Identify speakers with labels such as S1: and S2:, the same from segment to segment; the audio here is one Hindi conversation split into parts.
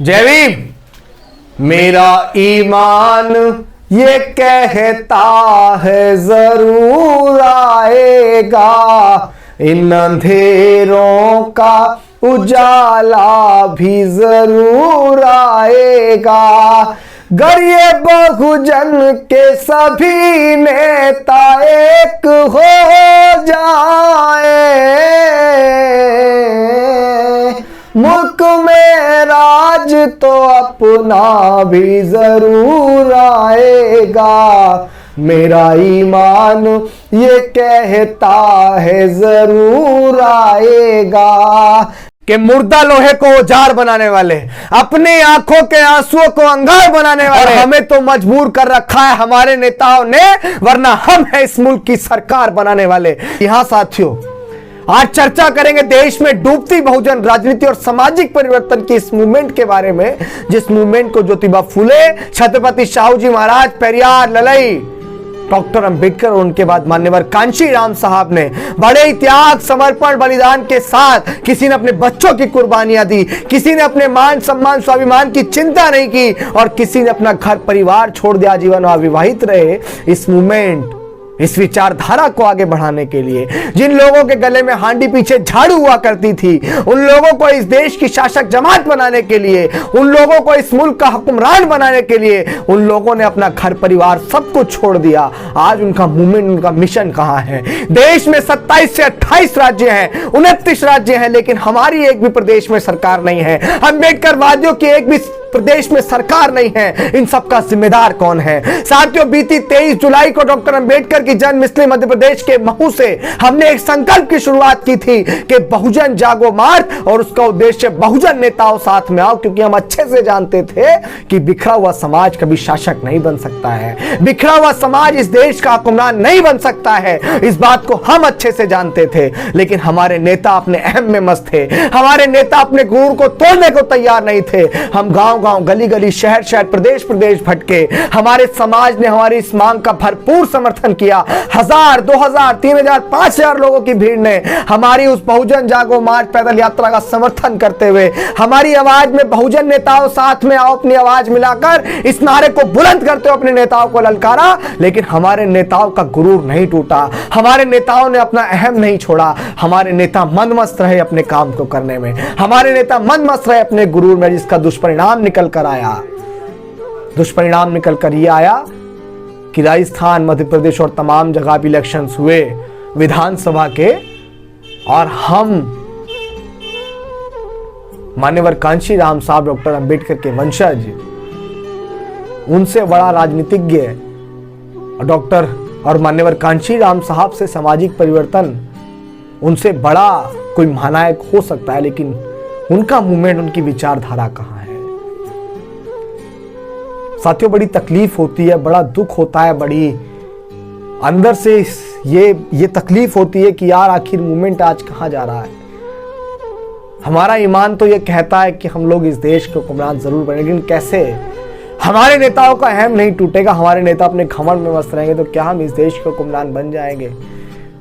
S1: जय भीम। मेरा ईमान ये कहता है जरूर आएगा, इन अंधेरों का उजाला भी जरूर आएगा। गर ये बहुजन के सभी नेता एक हो जाए, मुल्क में राज तो अपना भी जरूर आएगा। मेरा ईमान ये कहता है जरूर आएगा। कि मुर्दा लोहे को औजार बनाने वाले, अपनी आंखों के आंसुओं को अंगार बनाने वाले हमें तो मजबूर कर रखा है हमारे नेताओं ने, वरना हम है इस मुल्क की सरकार बनाने वाले। यहां साथियों, आज चर्चा करेंगे देश में डूबती बहुजन राजनीति और सामाजिक परिवर्तन की इस मूवमेंट के बारे में, जिस मूवमेंट को ज्योतिबा फूले, छत्रपति शाहू जी महाराज, पेरियार, ललई, डॉक्टर अंबेडकर और उनके बाद मान्यवर कांशी राम साहब ने बड़े त्याग, समर्पण, बलिदान के साथ, किसी ने अपने बच्चों की कुर्बानियां दी, किसी ने अपने मान सम्मान स्वाभिमान की चिंता नहीं की और किसी ने अपना घर परिवार छोड़ दिया, जीवन अविवाहित रहे। इस मूवमेंट, इस विचारधारा को आगे बढ़ाने के लिए, जिन लोगों के गले में हांडी पीछे झाड़ू हुआ करती थी, उन लोगों को इस देश की शासक जमात बनाने के लिए, उन लोगों को इस मुल्क का हुक्मरान बनाने के लिए, उन लोगों ने अपना घर परिवार सब कुछ छोड़ दिया। आज उनका मूवमेंट, उनका मिशन कहां है? देश में 27 से 28 राज्य हैं, 29 राज्य हैं, लेकिन हमारी एक भी प्रदेश में सरकार नहीं है। अंबेडकर वादियों की एक भी प्रदेश में सरकार नहीं है। इन सबका जिम्मेदार कौन है? साथियों, बीती 23 जुलाई को डॉक्टर अंबेडकर की जन्मस्थली मध्य प्रदेश के महू से हमने एक संकल्प की शुरुआत की थी कि बहुजन जागो मार्च, और उसका उद्देश्य बहुजन नेताओं साथ में आओ, क्योंकि हम अच्छे से जानते थे कि बिखरा हुआ समाज कभी शासक नहीं बन सकता है, बिखरा हुआ समाज इस देश का हुक्मरान नहीं बन सकता है। इस बात को हम अच्छे से जानते थे, लेकिन हमारे नेता अपने अहम में मस्त थे, हमारे नेता अपने गुरूर को तोड़ने को तैयार नहीं थे। हम गांव गांव, गली गली, शहर शहर, प्रदेश प्रदेश भटके। हमारे समाज ने हमारी इस मांग का भरपूर समर्थन किया। 1000, 2000, 3000, 5000 लोगों की भीड़ ने हमारी उस बहुजन जागो मार्च पैदल यात्रा का समर्थन करते हुए हमारी आवाज में बहुजन नेताओं साथ में आओ अपनी आवाज मिलाकर इस नारे को बुलंद करते हुए अपने नेताओं को ललकारा। लेकिन हमारे नेताओं का गुरूर नहीं टूटा, हमारे नेताओं ने अपना अहम नहीं छोड़ा। हमारे नेता मंदमस्त रहे अपने काम को करने में, हमारे नेता मंदमस्त रहे अपने गुरूर में, जिसका दुष्परिणाम निकल कर आया। दुष्परिणाम निकल कर यह आया कि राजस्थान, मध्य प्रदेश और तमाम जगह भी इलेक्शंस हुए विधानसभा के, और हम मान्यवर कांशी राम साहब, डॉक्टर अंबेडकर के वंशज, उनसे बड़ा राजनीतिज्ञ डॉक्टर और मान्यवर कांशी राम साहब से सामाजिक परिवर्तन, उनसे बड़ा कोई महानायक हो सकता है, लेकिन उनका मूवमेंट, उनकी विचारधारा कहां है? साथियों, बड़ी तकलीफ होती है, बड़ा दुख होता है, बड़ी अंदर से ये तकलीफ होती है कि यार आखिर मूवमेंट आज कहां जा रहा है। हमारा ईमान तो ये कहता है कि हम लोग इस देश के हुक्मरान जरूर बने, लेकिन कैसे? हमारे नेताओं का अहम नहीं टूटेगा, हमारे नेता अपने घमंड में मस्त रहेंगे, तो क्या हम इस देश के हुक्मरान बन जाएंगे?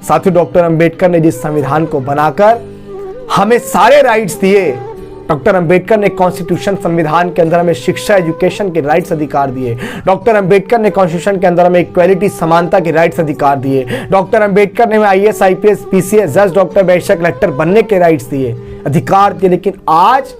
S1: साथियों, डॉक्टर अंबेडकर ने जिस संविधान को बनाकर हमें सारे राइट्स दिए, डॉक्टर अंबेडकर ने कॉन्स्टिट्यूशन, संविधान के अंदर हमें शिक्षा, एजुकेशन के राइट्स अधिकार दिए। डॉक्टर अंबेडकर ने कॉन्स्टिट्यूशन के अंदर हमें इक्वालिटी, समानता के राइट्स अधिकार दिए। डॉक्टर अंबेडकर ने हमें IAS, IPS, PCS, जज, डॉक्टर, बैरिस्टर, कलेक्टर बनने के राइट्स दिए, अधिकार दिए। लेकिन आज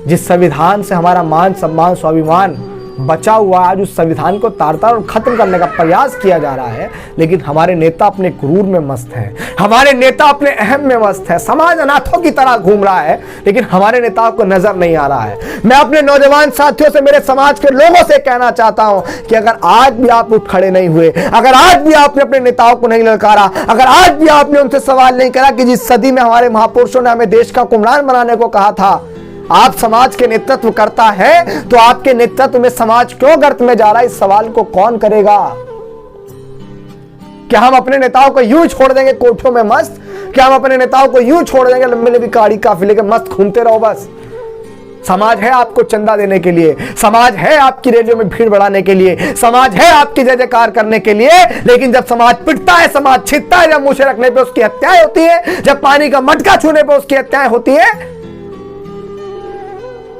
S1: जिस संविधान से हमारा मान सम्मान स्वाभिमान बचा हुआ, आज उस संविधान को तार-तार और खत्म करने का प्रयास किया जा रहा है। लेकिन हमारे नेता अपने गुरूर में मस्त हैं, हमारे नेता अपने अहम में मस्त है। समाज अनाथों की तरह घूम रहा है, लेकिन हमारे नेताओं को नजर नहीं आ रहा है। मैं अपने नौजवान साथियों से, मेरे समाज के लोगों से कहना चाहता हूं कि अगर आज भी आप उठ खड़े नहीं हुए, अगर आज भी आपने अपने नेताओं को नहीं ललकारा, अगर आज भी आपने उनसे सवाल नहीं करा कि जिस सदी में हमारे महापुरुषों ने हमें देश का हुक्मरान बनाने को कहा था, आप समाज के नेतृत्व करता है, तो आपके नेतृत्व में समाज क्यों गर्त में जा रहा है? इस सवाल को कौन करेगा? क्या हम अपने नेताओं को यूं छोड़ देंगे कोठों में मस्त? क्या हम अपने नेताओं को यूं छोड़ देंगे लंबे लंबी गाड़ी काफिले के मस्त घूमते रहो बस? समाज है आपको चंदा देने के लिए, समाज है आपकी रैलियों में भीड़ बढ़ाने के लिए, समाज है आपकी जय जयकार करने के लिए। लेकिन जब समाज पिटता है, समाज छिदता है, जब मुंह रखने पे उसकी हत्याएं होती है, जब पानी का मटका छूने पे उसकी हत्याएं होती है,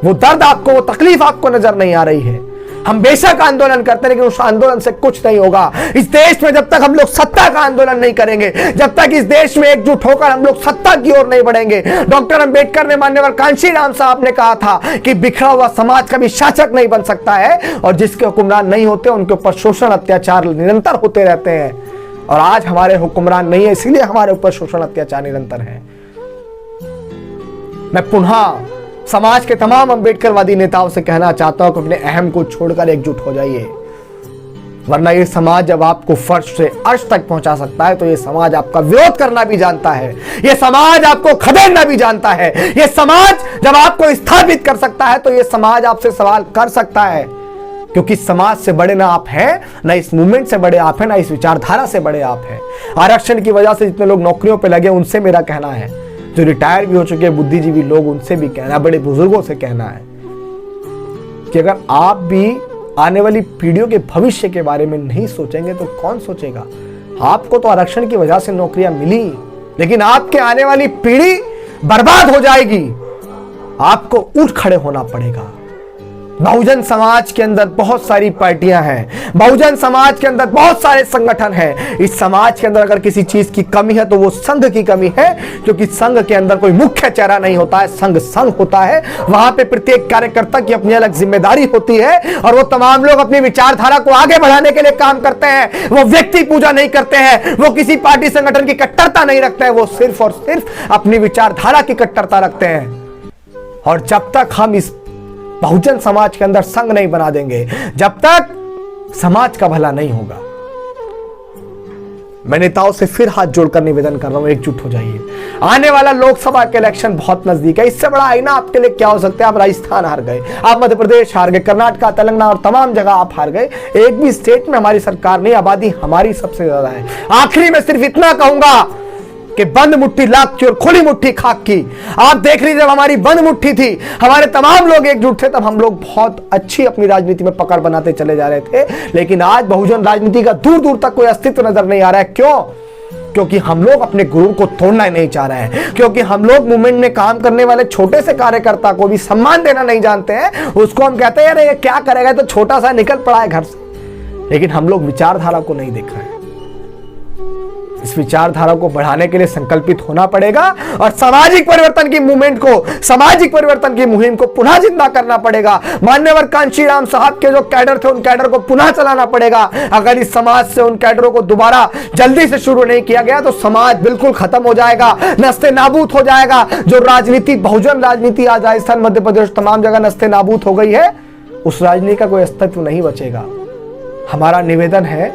S1: वो दर्द आपको, वो तकलीफ आपको नजर नहीं आ रही है। हम बेशक आंदोलन करते हैं, लेकिन उस आंदोलन से कुछ नहीं होगा। इस देश में जब तक हम लोग सत्ता का आंदोलन नहीं करेंगे, जब तक इस देश में एकजुट होकर हम लोग सत्ता की ओर नहीं बढ़ेंगे। डॉक्टर अंबेडकर ने, मान्यवर कांशीराम साहब ने कहा था कि बिखरा हुआ समाज कभी शासक नहीं बन सकता है, और जिसके हुक्मरान नहीं होते उनके ऊपर शोषण अत्याचार निरंतर होते रहते हैं। और आज हमारे हुक्मरान नहीं है, इसीलिए हमारे ऊपर शोषण अत्याचार निरंतर है। मैं पुनः समाज के तमाम अंबेडकरवादी नेताओं से कहना चाहता हूं कि अपने अहम को छोड़कर एकजुट हो जाइए, वरना ये समाज जब आपको फर्श से अर्श तक पहुंचा सकता है, तो ये समाज आपका विरोध करना भी जानता है, ये समाज आपको खदेड़ना भी जानता है। ये समाज जब आपको स्थापित कर सकता है, तो ये समाज आपसे सवाल कर सकता है, क्योंकि समाज से बड़े ना आप हैं, ना इस मूवमेंट से बड़े आप हैं, ना इस विचारधारा से बड़े आप हैं। आरक्षण की वजह से जितने लोग नौकरियों पर लगे, उनसे मेरा कहना है, जो रिटायर भी हो चुके बुद्धिजीवी लोग, उनसे भी कहना, बड़े बुजुर्गों से कहना है कि अगर आप भी आने वाली पीढ़ियों के भविष्य के बारे में नहीं सोचेंगे तो कौन सोचेगा। आपको तो आरक्षण की वजह से नौकरियां मिली, लेकिन आपके आने वाली पीढ़ी बर्बाद हो जाएगी। आपको उठ खड़े होना पड़ेगा। बहुजन समाज के अंदर बहुत सारी पार्टियां हैं, बहुजन समाज के अंदर बहुत सारे संगठन हैं। इस समाज के अंदर अगर किसी चीज की कमी है तो वो संघ की कमी है, क्योंकि संघ के अंदर कोई मुख्य चेहरा नहीं होता है, संघ होता है। वहां पे प्रत्येक कार्यकर्ता की अपनी अलग जिम्मेदारी होती है, और वो तमाम लोग अपनी विचारधारा को आगे बढ़ाने के लिए काम करते हैं। वो व्यक्ति पूजा नहीं करते हैं, वो किसी पार्टी संगठन की कट्टरता नहीं रखते हैं, वो सिर्फ और सिर्फ अपनी विचारधारा की कट्टरता रखते हैं। और जब तक हम इस बहुजन समाज के अंदर संघ नहीं बना देंगे, जब तक समाज का भला नहीं होगा। मैं नेताओं से फिर हाथ जोड़कर निवेदन कर रहा हूं, एकजुट हो जाइए। आने वाला लोकसभा के इलेक्शन बहुत नजदीक है। इससे बड़ा आईना आपके लिए क्या हो सकता है। आप राजस्थान हार गए, आप मध्य प्रदेश हार गए, कर्नाटक, तेलंगाना और तमाम जगह आप हार गए। एक भी स्टेट में हमारी सरकार नहीं, आबादी हमारी सबसे ज्यादा है। आखिरी में सिर्फ इतना कहूंगा कि बंद मुट्ठी लाख की और खुली मुट्ठी खाक की। आप देख लीजिए, जब हमारी बंद मुट्ठी थी, हमारे तमाम लोग एकजुट थे, तब हम लोग बहुत अच्छी अपनी राजनीति में पकड़ बनाते चले जा रहे थे। लेकिन आज बहुजन राजनीति का दूर दूर तक कोई अस्तित्व नजर नहीं आ रहा है। क्यों? क्योंकि हम लोग अपने गुरु को तोड़ना नहीं चाह रहे हैं, क्योंकि हम लोग मूवमेंट में काम करने वाले छोटे से कार्यकर्ता को भी सम्मान देना नहीं जानते हैं। उसको हम कहते हैं अरे ये क्या करेगा, तो छोटा सा निकल पड़ा है घर से। लेकिन हम लोग विचारधारा को नहीं देख रहे हैं। इस विचारधारा को बढ़ाने के लिए संकल्पित होना पड़ेगा, और सामाजिक परिवर्तन की मूवमेंट को, सामाजिक परिवर्तन की मुहिम को पुनः जिंदा करना पड़ेगा। मान्यवर कांशीराम साहब के जो कैडर थे, उन कैडर को पुनः चलाना पड़ेगा। अगर इस समाज से उन कैडरों को दोबारा जल्दी से शुरू नहीं किया गया तो समाज बिल्कुल खत्म हो जाएगा, नस्ते नाबूद हो जाएगा। जो राजनीति, बहुजन राजनीति आज राजस्थान, मध्य प्रदेश, तमाम जगह नस्ते नाबूद हो गई है, उस राजनीति का कोई अस्तित्व नहीं बचेगा। हमारा निवेदन है,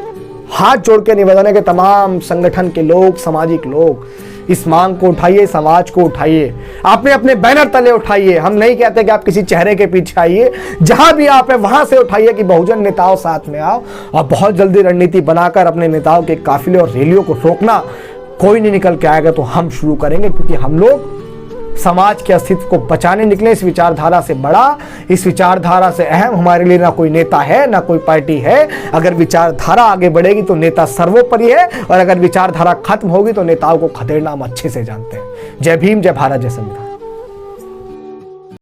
S1: हाथ जोड़ के निवेदन है कि तमाम संगठन के लोग, सामाजिक लोग इस मांग को उठाइए, समाज को उठाइए, अपने अपने बैनर तले उठाइए। हम नहीं कहते कि आप किसी चेहरे के पीछे आइए, जहां भी आप है वहां से उठाइए कि बहुजन नेताओं साथ में आओ, और बहुत जल्दी रणनीति बनाकर अपने नेताओं के काफिले और रैलियों को रोकना। कोई नहीं निकल के आएगा तो हम शुरू करेंगे, क्योंकि हम लोग समाज के अस्तित्व को बचाने निकले। इस विचारधारा से बड़ा, इस विचारधारा से अहम हमारे लिए ना कोई नेता है, ना कोई पार्टी है। अगर विचारधारा आगे बढ़ेगी तो नेता सर्वोपरि है, और अगर विचारधारा खत्म होगी तो नेताओं को खदेड़ना हम अच्छे से जानते हैं। जय भीम, जय भारत, जय संविधान।